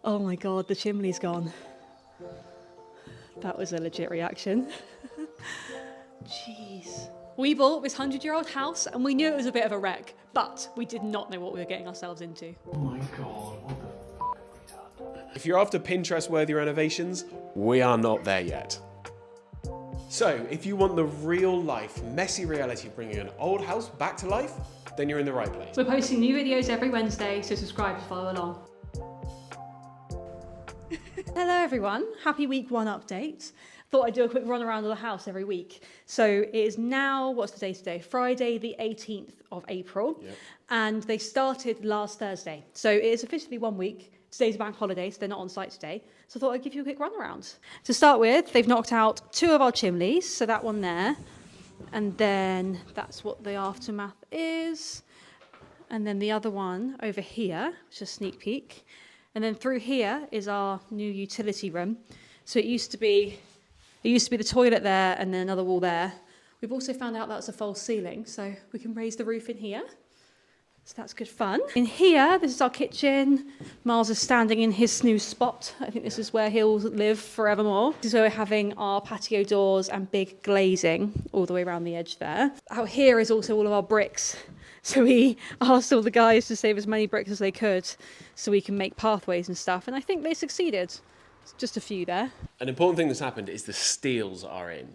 Oh my God, the chimney's gone. That was a legit reaction. Jeez. We bought this 100-year-old house and we knew it was a bit of a wreck, but we did not know what we were getting ourselves into. Oh my God, what the fuck have we done? If you're after Pinterest-worthy renovations, we are not there yet. So, if you want the real-life, messy reality of bringing an old house back to life, then you're in the right place. We're posting new videos every Wednesday, so subscribe to follow along. Hello everyone, happy week 1 update. Thought I'd do a quick run around of the house every week. So it is now, what's the day today? Friday the 18th of April. Yep. And they started last Thursday. So it is officially 1 week. Today's a bank holiday, so they're not on site today. So I thought I'd give you a quick run around. To start with, they've knocked out 2 of our chimneys, so that one there. And then that's what the aftermath is. And then the other one over here, which is a sneak peek. And then through here is our new utility room. So it used to be the toilet there and then another wall there. We've also found out that's a false ceiling, so we can raise the roof in here. So that's good fun. In here, this is our kitchen. Miles is standing in his snooze spot. I think this is where he'll live forevermore. This is where we're having our patio doors and big glazing all the way around the edge there. Out here is also all of our bricks. So we asked all the guys to save as many bricks as they could so we can make pathways and stuff. And I think they succeeded. Just a few there. An important thing that's happened is the steels are in.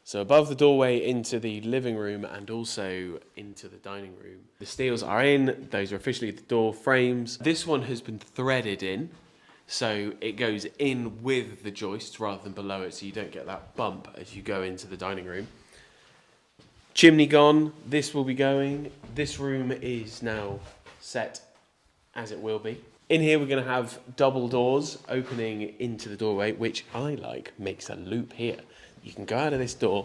So above the doorway into the living room and also into the dining room. The steels are in, those are officially the door frames. This one has been threaded in, so it goes in with the joists rather than below it, so you don't get that bump as you go into the dining room. Chimney gone, this will be going. This room is now set as it will be. In here, we're going to have double doors opening into the doorway, which I like, makes a loop here. You can go out of this door,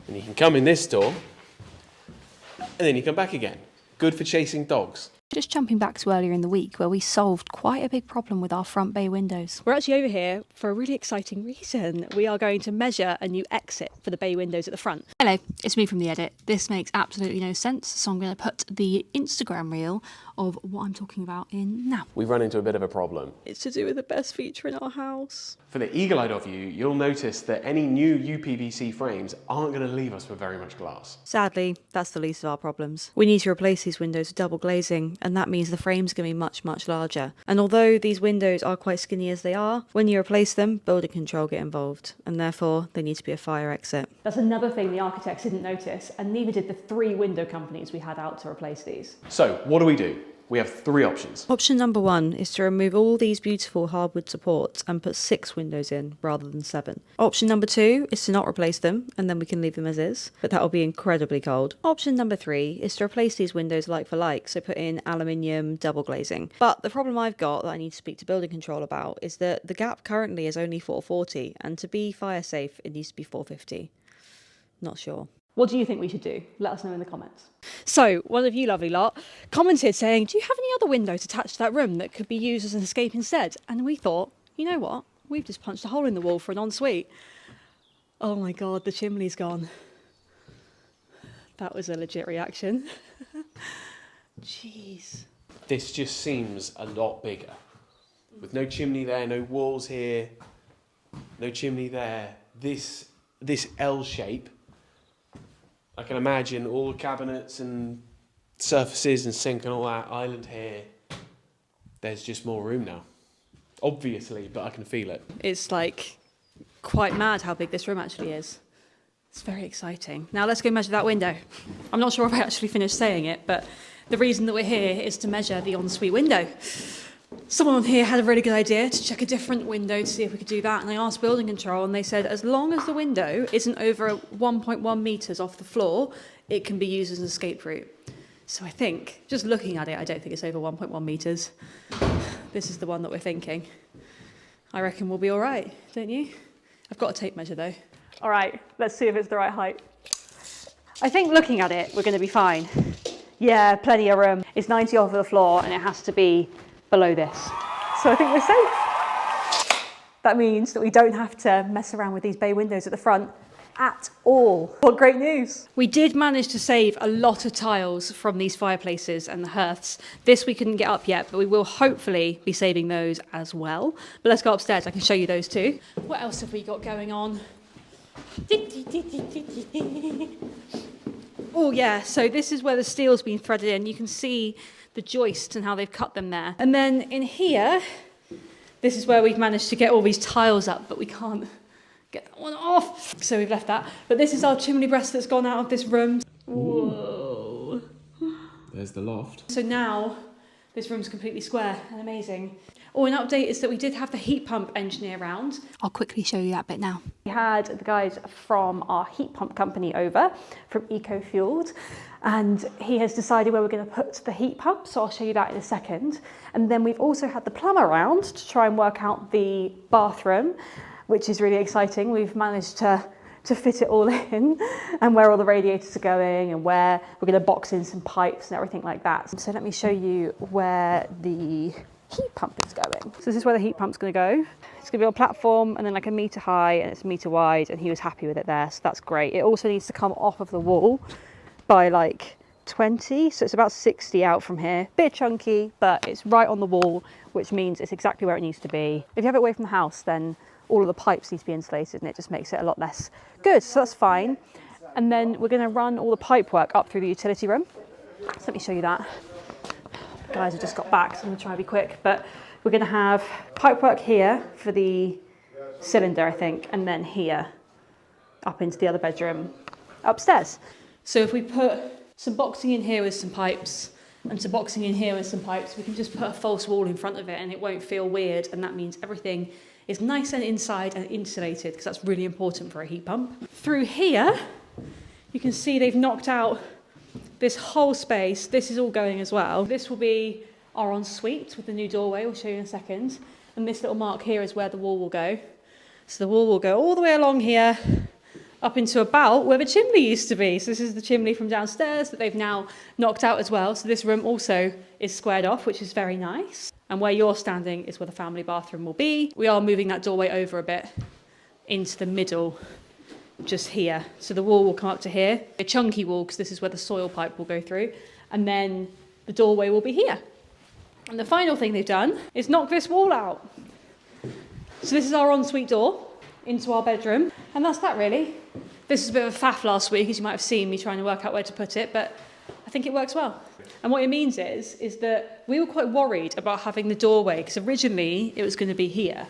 and you can come in this door, and then you come back again. Good for chasing dogs. Just jumping back to earlier in the week where we solved quite a big problem with our front bay windows. We're actually over here for a really exciting reason. We are going to measure a new exit for the bay windows at the front. Hello, it's me from the edit. This makes absolutely no sense, so I'm going to put the Instagram reel of what I'm talking about in now. We've run into a bit of a problem. It's to do with the best feature in our house. For the eagle-eyed of you, you'll notice that any new UPVC frames aren't going to leave us with very much glass. Sadly, that's the least of our problems. We need to replace these windows with double glazing, and that means the frame's going to be much, much larger. And although these windows are quite skinny as they are, when you replace them, building control get involved, and therefore they need to be a fire exit. That's another thing the architects didn't notice, and neither did the 3 window companies we had out to replace these. So, what do? We have 3 options. Option number 1 is to remove all these beautiful hardwood supports and put 6 windows in rather than 7. Option number 2 is to not replace them and then we can leave them as is, but that will be incredibly cold. Option number 3 is to replace these windows like for like, so put in aluminium double glazing. But the problem I've got that I need to speak to building control about is that the gap currently is only 440 and to be fire safe it needs to be 450. Not sure. What do you think we should do? Let us know in the comments. So, one of you lovely lot commented saying, do you have any other windows attached to that room that could be used as an escape instead? And we thought, you know what? We've just punched a hole in the wall for an ensuite. Oh my God, the chimney's gone. That was a legit reaction. Jeez. This just seems a lot bigger. With no chimney there, no walls here, no chimney there. This L shape. I can imagine all the cabinets and surfaces and sink and all that island here. There's just more room now. Obviously, but I can feel it. It's like quite mad how big this room actually is. It's very exciting. Now let's go measure that window. I'm not sure if I actually finished saying it, but the reason that we're here is to measure the ensuite window. Someone on here had a really good idea to check a different window to see if we could do that, and I asked building control and they said as long as the window isn't over 1.1 metres off the floor, it can be used as an escape route. So I think, just looking at it, I don't think it's over 1.1 metres. This is the one that we're thinking. I reckon we'll be all right, don't you? I've got a tape measure though. All right, let's see if it's the right height. I think looking at it, we're going to be fine. Yeah, plenty of room. It's 90 off of the floor and it has to be below this. So I think we're safe. That means that we don't have to mess around with these bay windows at the front at all. What great news. We did manage to save a lot of tiles from these fireplaces and the hearths. This we couldn't get up yet, but we will hopefully be saving those as well. But let's go upstairs, I can show you those too. What else have we got going on? Oh yeah, so this is where the steel's been threaded in. You can see the joists and how they've cut them there. And then in here, this is where we've managed to get all these tiles up, but we can't get that one off. So we've left that. But this is our chimney breast that's gone out of this room. Whoa. There's the loft. So now this room's completely square and amazing. Oh, an update is that we did have the heat pump engineer around. I'll quickly show you that bit now. We had the guys from our heat pump company over from EcoFueled, and he has decided where we're going to put the heat pump, so I'll show you that in a second. And then we've also had the plumber around to try and work out the bathroom, which is really exciting. We've managed to fit it all in and where all the radiators are going and where we're going to box in some pipes and everything like that. So let me show you where the heat pump is going. So this is where the heat pump's going to go. It's going to be on a platform and then like a metre high and it's a metre wide, and he was happy with it there, so that's great. It also needs to come off of the wall by like 20, so it's about 60 out from here. Bit chunky, but it's right on the wall, which means it's exactly where it needs to be. If you have it away from the house, then all of the pipes need to be insulated and it just makes it a lot less good, so that's fine. And then we're going to run all the pipe work up through the utility room. So let me show you that. The guys have just got back, so I'm going to try and be quick, but we're going to have pipe work here for the cylinder, I think, and then here up into the other bedroom upstairs. So if we put some boxing in here with some pipes and some boxing in here with some pipes, we can just put a false wall in front of it and it won't feel weird, and that means everything is nice and inside and insulated, because that's really important for a heat pump. Through here, you can see they've knocked out this whole space. This is all going as well. This will be our ensuite with the new doorway, we'll show you in a second. And this little mark here is where the wall will go. So the wall will go all the way along here, up into about where the chimney used to be. So this is the chimney from downstairs that they've now knocked out as well. So this room also is squared off, which is very nice. And where you're standing is where the family bathroom will be. We are moving that doorway over a bit into the middle, just here. So the wall will come up to here, a chunky wall, because this is where the soil pipe will go through. And then the doorway will be here. And the final thing they've done is knock this wall out. So this is our ensuite door into our bedroom. And that's that really. This is a bit of a faff last week, as you might have seen me trying to work out where to put it, but I think it works well. And what it means is that we were quite worried about having the doorway, because originally it was going to be here.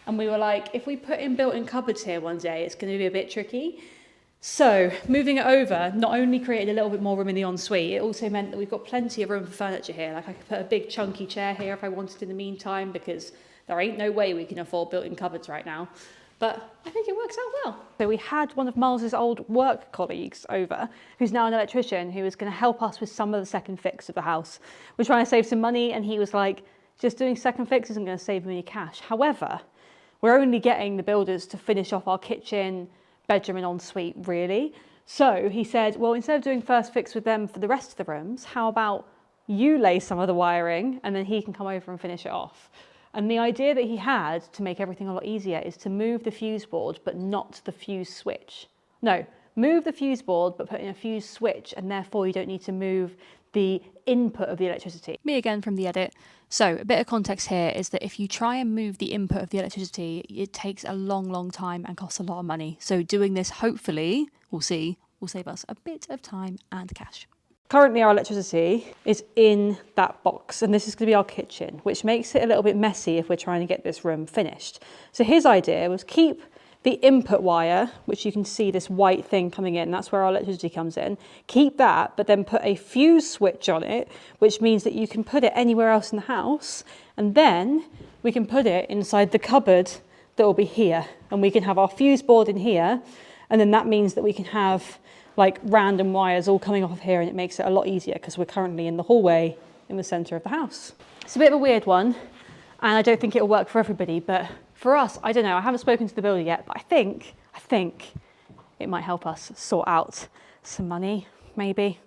And we were like, if we put in built-in cupboards here one day, it's going to be a bit tricky. So moving it over not only created a little bit more room in the ensuite, it also meant that we've got plenty of room for furniture here. Like I could put a big chunky chair here if I wanted in the meantime, because there ain't no way we can afford built-in cupboards right now. But I think it works out well. So we had one of Miles's old work colleagues over, who's now an electrician, who was going to help us with some of the second fix of the house. We're trying to save some money, and he was like, just doing second fix isn't going to save me any cash. However, we're only getting the builders to finish off our kitchen, bedroom and ensuite, really. So he said, well, instead of doing first fix with them for the rest of the rooms, how about you lay some of the wiring and then he can come over and finish it off? And the idea that he had to make everything a lot easier is to move the fuse board, but not the fuse switch. No, move the fuse board, but put in a fuse switch, and therefore you don't need to move the input of the electricity. Me again from the edit. So a bit of context here is that if you try and move the input of the electricity, it takes a long time and costs a lot of money. So doing this, hopefully, we'll see, will save us a bit of time and cash. Currently our electricity is in that box, and this is going to be our kitchen, which makes it a little bit messy if we're trying to get this room finished. So his idea was keep the input wire, which you can see this white thing coming in, that's where our electricity comes in, keep that, but then put a fuse switch on it, which means that you can put it anywhere else in the house, and then we can put it inside the cupboard that will be here, and we can have our fuse board in here, and then that means that we can have like random wires all coming off of here, and it makes it a lot easier because we're currently in the hallway in the centre of the house. It's a bit of a weird one, and I don't think it'll work for everybody, but for us, I don't know, I haven't spoken to the builder yet, but I think it might help us sort out some money, maybe.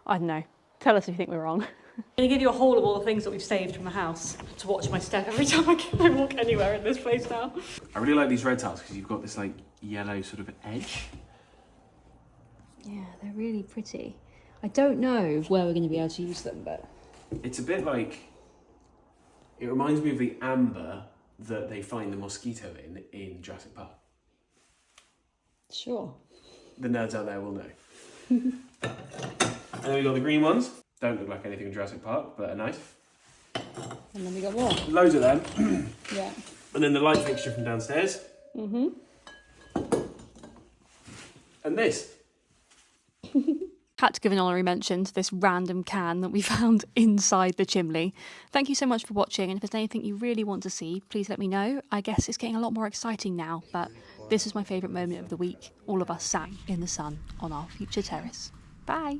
I don't know. Tell us if you think we're wrong. I'm going to give you a haul of all the things that we've saved from the house to watch my step every time I walk anywhere in this place now. I really like these red tiles because you've got this like yellow sort of edge. Yeah, they're really pretty. I don't know where we're going to be able to use them, but... It's a bit like, it reminds me of the amber that they find the mosquito in Jurassic Park. Sure. The nerds out there will know. And then we got the green ones. Don't look like anything in Jurassic Park, but are nice. And then we got more. Loads of them. Yeah. And then the light fixture from downstairs. Mm-hmm. And this. Had to give an honorary mention to this random can that we found inside the chimney. Thank you so much for watching, and if there's anything you really want to see, please let me know. I guess it's getting a lot more exciting now, but this was my favourite moment of the week. All of us sat in the sun on our future terrace. Bye!